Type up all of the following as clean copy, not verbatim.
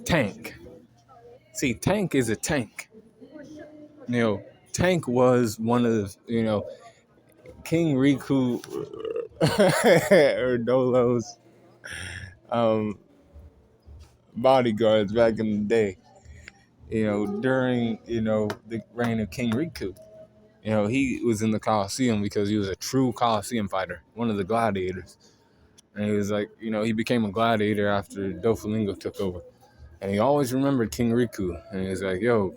Tank. See, Tank is a tank. You know, Tank was one of King Riku or Dolo's um, bodyguards back in the day. During the reign of King Riku. He was in the Colosseum because he was a true Colosseum fighter, one of the gladiators. And he was like, he became a gladiator after Doflamingo took over. And he always remembered King Riku. And he was like, yo,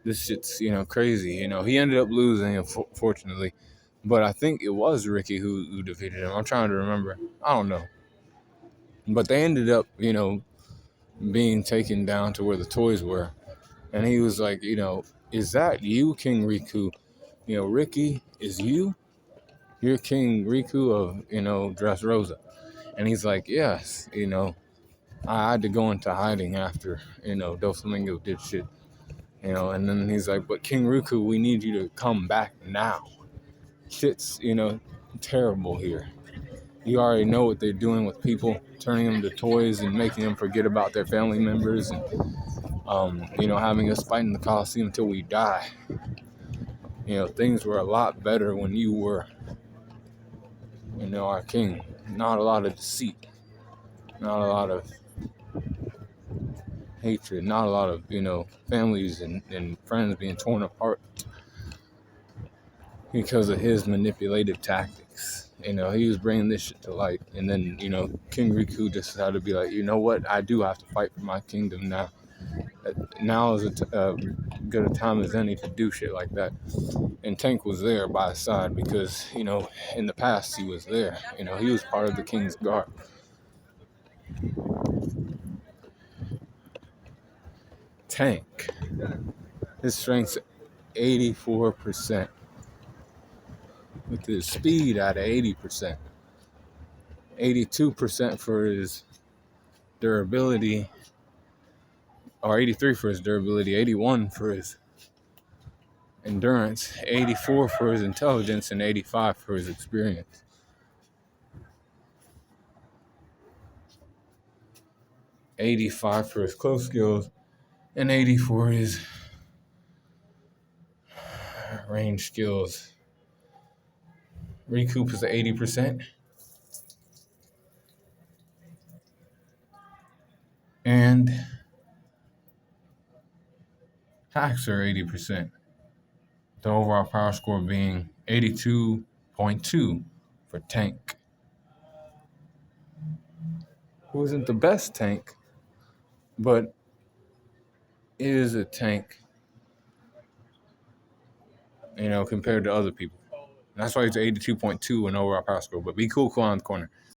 this shit's, crazy. He ended up losing, unfortunately. But I think it was Ricky who defeated him. I'm trying to remember. I don't know. But they ended up, being taken down to where the toys were. And he was like, is that you, King Riku? Ricky, is you? You're King Riku of, Dressrosa. And he's like, yes, I had to go into hiding after, Doflamingo did shit. And then he's like, but King Riku, we need you to come back now. Shit's, terrible here. You already know what they're doing with people, turning them to toys and making them forget about their family members and, having us fight in the Coliseum until we die. Things were a lot better when you were, our king. Not a lot of deceit, not a lot of hatred, not a lot of, families and friends being torn apart because of his manipulative tactics. He was bringing this shit to light. And then, King Riku decided to be like, you know what? I do have to fight for my kingdom now. Now is good a time as any to do shit like that. And Tank was there by his side because, in the past he was there. He was part of the king's guard. Tank. His strength's 84%. With his speed at 80%. 82% for his durability, or 83 for his durability, 81 for his endurance, 84 for his intelligence, and 85 for his experience. $85 for his close skills, and 80 for his range skills. Recoup is 80%. And hacks are 80%. The overall power score being 82.2 for Tank. Who isn't the best tank, but is a tank, compared to other people. And that's why it's 82.2 in overall power score. But be cool on the corner.